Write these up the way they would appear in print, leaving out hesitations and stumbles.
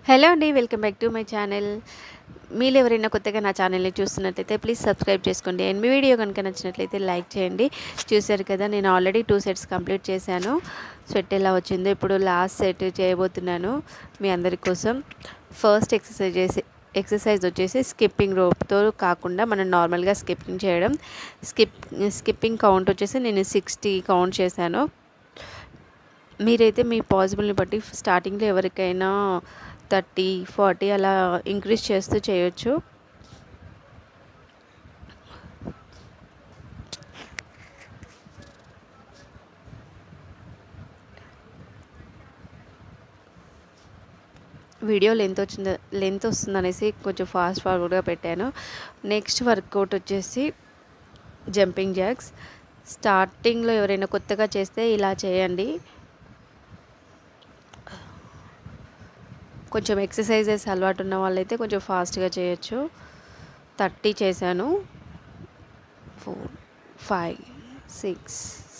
Hello అండి. Welcome back to my channel. మీరు ఎవరైనా కొత్తగా నా ఛానల్‌ని చూస్తున్నట్లయితే ప్లీజ్ సబ్స్క్రైబ్ చేసుకోండి. అండ్ మీ వీడియో కనుక నచ్చినట్లయితే లైక్ చేయండి. చూసారు కదా, నేను ఆల్రెడీ 2 సెట్స్ కంప్లీట్ చేశాను. స్వెట్ ఎలా వచ్చిందో ఇప్పుడు లాస్ట్ సెట్ చేయబోతున్నాను మీ అందరి కోసం. ఫస్ట్ ఎక్సర్సైజ్ వచ్చేసి స్కిప్పింగ్ రోప్‌తో కాకుండా మనం నార్మల్‌గా స్కిప్పింగ్ చేయడం. స్కిప్పింగ్ కౌంట్ వచ్చేసి నేను 60 కౌంట్ చేశాను. మీరైతే మీ పాసిబుల్ని బట్టి స్టార్టింగ్లో ఎవరికైనా 30, 40 అలా ఇంక్రీజ్ చేస్తూ చేయొచ్చు. వీడియో లెంత్ వస్తుందనేసి కొంచెం ఫాస్ట్ ఫార్వర్డ్గా పెట్టాను. నెక్స్ట్ వర్కౌట్ వచ్చేసి జంపింగ్ జాక్స్. స్టార్టింగ్లో ఎవరైనా కొత్తగా చేస్తే ఇలా చేయండి. కొంచెం ఎక్సర్సైజెస్ అలవాటు ఉన్న వాళ్ళైతే కొంచెం ఫాస్ట్గా చేయొచ్చు. 30 చేశాను. 4, 5, 6,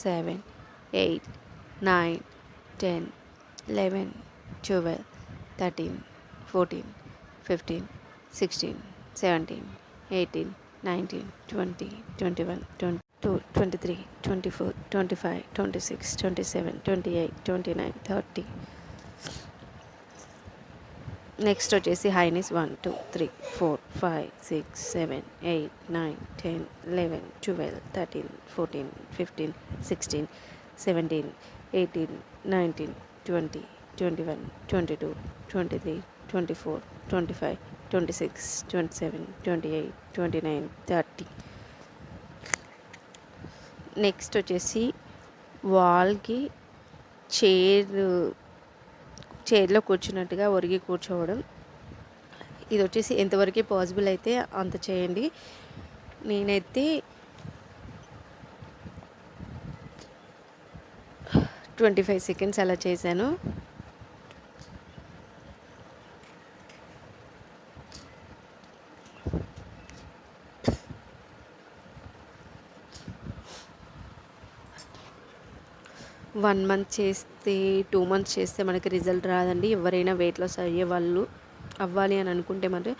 7, 8, 9, 10, 11, 12, 13, 14, 15, 16, 17, 18, 19, 20, 21, 22, 23, 24, 25, 26, 27, 28, 29, 30. నెక్స్ట్ వచ్చేసి హై నీస్ 1, 2, 3, 4, 5, 6, 7, 8, 9, 10, 11, 12, 13, 14, 15, 16, 17, 18, 19, 20, 21, 22, 23, 24, 25, 26, 27, 28, 29, 30. నెక్స్ట్ వచ్చేసి వాల్కి చైర్లో కూర్చున్నట్టుగా ఒరిగి కూర్చోవడం. ఇది వచ్చేసి ఎంతవరకు పాసిబుల్ అయితే అంత చేయండి. నేనైతే 25 సెకండ్స్ అలా చేశాను. వన్ మంత్ చేస్తే 2 మంత్స్ చేస్తే మనకి రిజల్ట్ రాదండి. ఎవరైనా వెయిట్ లాస్ అవ్వాలి అని అనుకుంటే మరి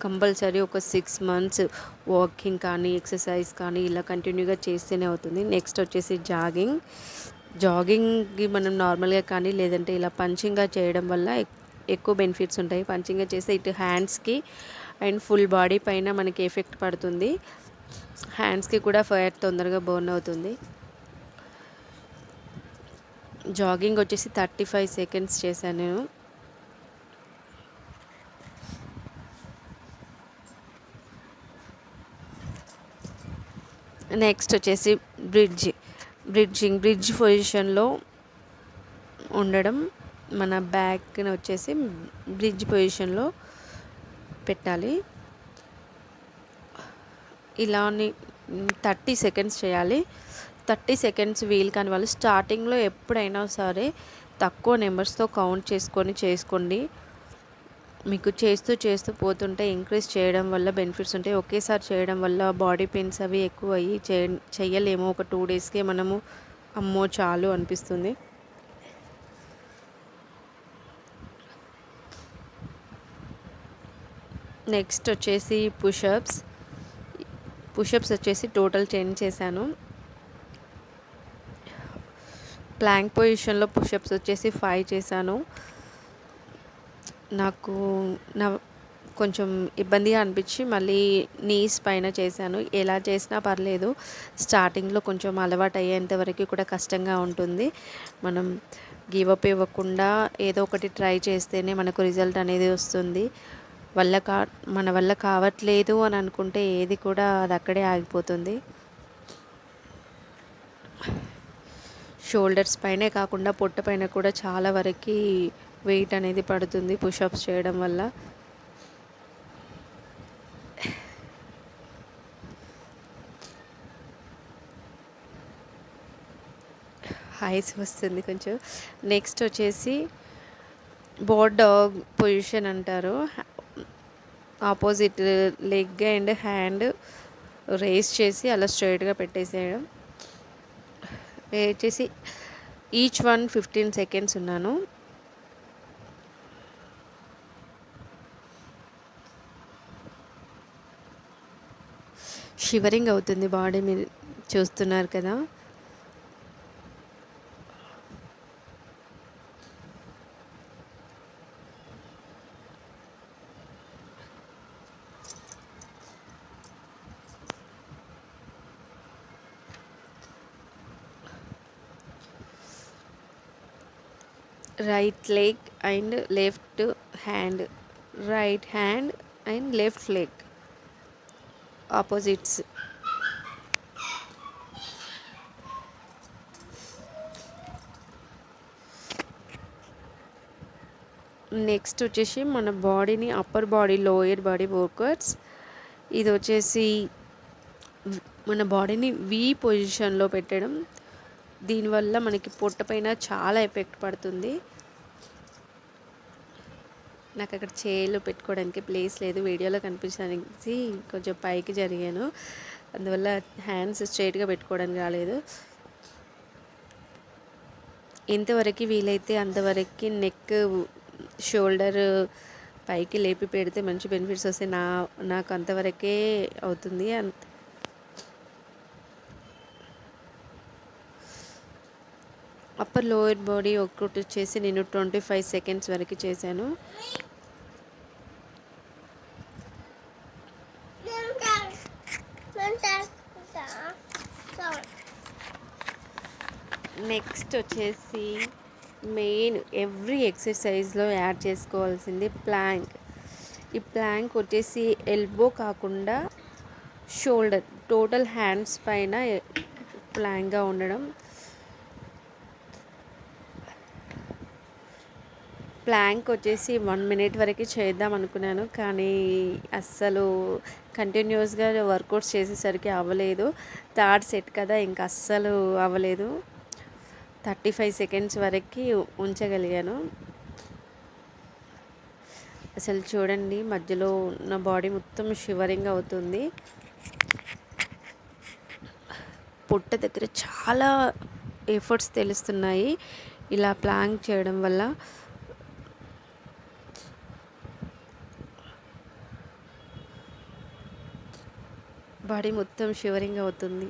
కంపల్సరీ ఒక 6 మంత్స్ వాకింగ్ కానీ ఎక్సర్సైజ్ కానీ ఇలా కంటిన్యూగా చేస్తేనే అవుతుంది. నెక్స్ట్ వచ్చేసి జాగింగ్కి మనం నార్మల్గా కానీ లేదంటే ఇలా పంచింగ్గా చేయడం వల్ల ఎక్కువ బెనిఫిట్స్ ఉంటాయి. పంచింగ్గా చేస్తే ఇటు హ్యాండ్స్కి అండ్ ఫుల్ బాడీ పైన మనకి ఎఫెక్ట్ పడుతుంది. హ్యాండ్స్కి కూడా ఫ్యాట్ తొందరగా బర్న్ అవుతుంది. జాగింగ్ వచ్చేసి 35 సెకండ్స్ చేశాను నేను. నెక్స్ట్ వచ్చేసి బ్రిడ్జ్ పొజిషన్లో ఉండడం. మన బ్యాక్ని వచ్చేసి బ్రిడ్జ్ పొజిషన్లో పెట్టాలి. ఇలాని 30 సెకండ్స్ చేయాలి. 30 సెకండ్స్ వీలు కాని వాళ్ళు స్టార్టింగ్లో ఎప్పుడైనా సరే తక్కువ నెంబర్స్తో కౌంట్ చేసుకోండి. మీకు చేస్తూ పోతుంటే ఇంక్రీజ్ చేయడం వల్ల బెనిఫిట్స్ ఉంటాయి. ఒకేసారి చేయడం వల్ల బాడీ పెయిన్స్ అవి ఎక్కువ అయ్యి చెయ్యలేము. ఒక 2 డేస్కే మనము అమ్మో చాలు అనిపిస్తుంది. నెక్స్ట్ వచ్చేసి పుషప్స్ వచ్చేసి టోటల్ 10 చేశాను. ప్లాంక్ పొజిషన్లో పుషప్స్ వచ్చేసి 5 చేశాను. నాకు కొంచెం ఇబ్బందిగా అనిపించి మళ్ళీ నీస్ పైన చేశాను. ఎలా చేసినా పర్లేదు. స్టార్టింగ్లో కొంచెం అలవాటు అయ్యేంత వరకు కూడా కష్టంగా ఉంటుంది. మనం గివ్ అప్ ఇవ్వకుండా ఏదో ఒకటి ట్రై చేస్తేనే మనకు రిజల్ట్ అనేది వస్తుంది. మన వల్ల కావట్లేదు అని అనుకుంటే ఏది కూడా అది అక్కడే ఆగిపోతుంది. షోల్డర్స్ పైనే కాకుండా పొట్ట పైన కూడా చాలా వరకు వెయిట్ అనేది పడుతుంది పుషప్స్ చేయడం వల్ల. హైస్ వస్తుంది కొంచెం. నెక్స్ట్ వచ్చేసి బోర్డ్ డాగ్ పొజిషన్ అంటారు. Opposite leg and hand race చేసి అలా స్ట్రైట్గా పెట్టేసేయడం. చేసి ఈచ్ 15 సెకండ్స్ ఉన్నాను. షివరింగ్ అవుతుంది బాడీ, మీరు చూస్తున్నారు కదా. Right leg and left hand, right hand and left leg opposites. Next వచ్చేసి మన బాడీని upper body lower body workouts. ఇది వచ్చేసి మన బాడీని వి పొజిషన్లో పెట్టడం. దీనివల్ల మనకి పొట్ట పైన చాలా ఎఫెక్ట్ పడుతుంది. నాకు అక్కడ చేయిలో పెట్టుకోవడానికి ప్లేస్ లేదు, వీడియోలో కనిపించడానికి కొంచెం పైకి జరిగాను, అందువల్ల హ్యాండ్స్ స్ట్రైట్గా పెట్టుకోవడానికి రాలేదు. ఎంతవరకు వీలైతే అంతవరకు నెక్ షోల్డర్ పైకి లేపి పెడితే మంచి బెనిఫిట్స్ వస్తాయి. నాకు అంతవరకే అవుతుంది. అప్పర్ లోయర్ బాడీ ఒక్కటి వచ్చేసి నేను 25 సెకండ్స్ వరకు చేశాను. నెక్స్ట్ వచ్చేసి మెయిన్ ఎవ్రీ ఎక్సర్సైజ్లో యాడ్ చేసుకోవాల్సింది ప్లాంక్. ఈ ప్లాంక్ వచ్చేసి ఎల్బో కాకుండా షోల్డర్ టోటల్ హ్యాండ్స్ పైన ప్లాంక్గా ఉండడం. ప్లాంక్ వచ్చేసి 1 మినిట్ వరకు చేద్దాం అనుకున్నాను, కానీ అస్సలు కంటిన్యూస్గా వర్కౌట్స్ చేసేసరికి అవ్వలేదు. థర్డ్ సెట్ కదా, ఇంకా అస్సలు అవ్వలేదు. 35 సెకండ్స్ వరకు ఉంచగలిగాను. అసలు చూడండి, మధ్యలో నా బాడీ మొత్తం షివరింగ్ అవుతుంది. పొట్ట దగ్గర చాలా ఎఫర్ట్స్ తెలుస్తున్నాయి ఇలా ప్లాంక్ చేయడం వల్ల. బాడీ మొత్తం షివరింగ్ అవుతుంది.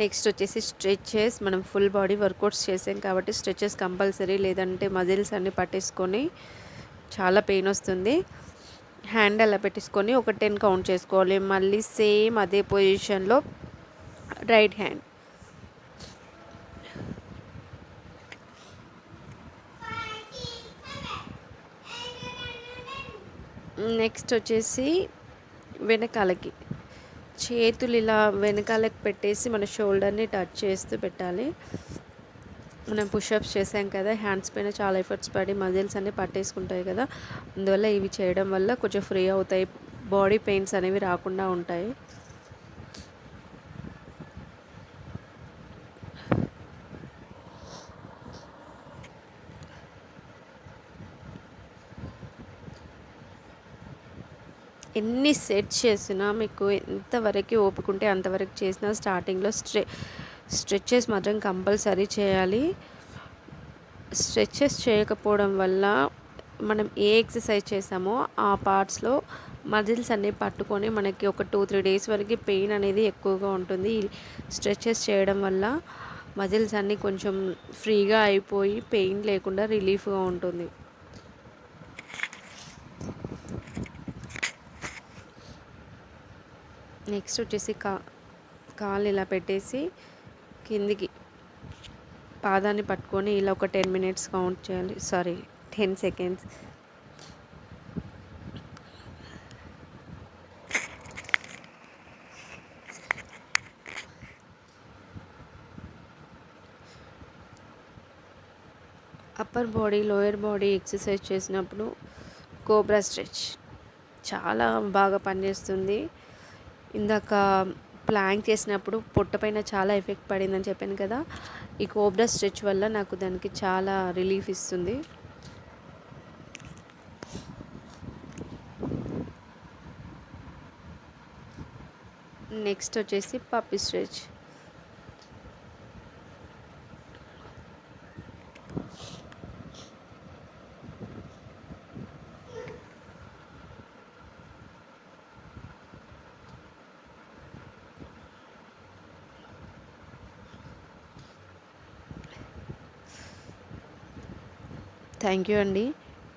నెక్స్ట్ వచ్చేసి స్ట్రెచెస్. మనం ఫుల్ బాడీ వర్కౌట్స్ చేసాం కాబట్టి స్ట్రెచెస్ కంపల్సరీ, లేదంటే మజిల్స్ అన్నీ పట్టేసుకొని చాలా పెయిన్ వస్తుంది. హ్యాండ్ అలా పెట్టేసుకొని ఒక 10 కౌంట్ చేసుకోవాలి. మళ్ళీ సేమ్ అదే పొజిషన్లో రైట్ హ్యాండ్. నెక్స్ట్ వచ్చేసి వెనకాలకి చేతులు ఇలా వెనకాలకి పెట్టేసి మన షోల్డర్ని టచ్ చేస్తూ పెట్టాలి. మనం పుషప్స్ చేసాం కదా, హ్యాండ్స్ పైన చాలా ఎఫర్ట్స్ పడి మజిల్స్ అన్నీ పట్టేసుకుంటాయి కదా, అందువల్ల ఇవి చేయడం వల్ల కొంచెం ఫ్రీ అవుతాయి, బాడీ పెయిన్స్ అనేవి రాకుండా ఉంటాయి. ఎన్ని సెట్స్ చేసినా మీకు ఎంతవరకు ఓపిక ఉంటే అంతవరకు చేసినా స్టార్టింగ్లో స్ట్రెచెస్ మాత్రం కంపల్సరీ చేయాలి. స్ట్రెచెస్ చేయకపోవడం వల్ల మనం ఏ ఎక్సర్సైజ్ చేసామో ఆ పార్ట్స్లో మజిల్స్ అన్నీ పట్టుకొని మనకి ఒక 2-3 డేస్ వరకు పెయిన్ అనేది ఎక్కువగా ఉంటుంది. స్ట్రెచెస్ చేయడం వల్ల మజిల్స్ అన్నీ కొంచెం ఫ్రీగా అయిపోయి పెయిన్ లేకుండా రిలీఫ్గా ఉంటుంది. నెక్స్ట్ వచ్చేసి కాళ్ళు ఇలా పెట్టేసి కిందికి పాదాన్ని పట్టుకొని ఇలా ఒక 10 మినిట్స్ కౌంట్ చేయాలి, 10 seconds. Upper body lower body exercise చేసినప్పుడు కోబ్రా స్ట్రెచ్ చాలా బాగా పనిచేస్తుంది. ఇందాక ప్లాంక్ చేసినప్పుడు పొట్ట పైన చాలా ఎఫెక్ట్ పడిందని చెప్పాను కదా, ఈ కోబ్రా స్ట్రెచ్ వల్ల నాకు దానికి చాలా రిలీఫ్ ఇస్తుంది. నెక్స్ట్ వచ్చేసి పప్పి స్ట్రెచ్. థ్యాంక్ యూ అండి.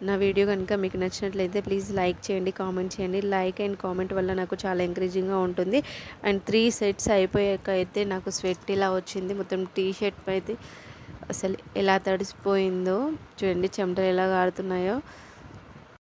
నా వీడియో కనుక మీకు నచ్చినట్లయితే ప్లీజ్ లైక్ చేయండి, కామెంట్ చేయండి. లైక్ అండ్ కామెంట్ వల్ల నాకు చాలా ఎంకరేజింగ్గా ఉంటుంది. అండ్ 3 సెట్స్ అయిపోయాక అయితే నాకు స్వెట్ ఇలా వచ్చింది. మొత్తం టీ షర్ట్ అయితే అసలు ఎలా తడిసిపోయిందో చూడండి, చెమటలు ఎలా కారుతున్నాయో.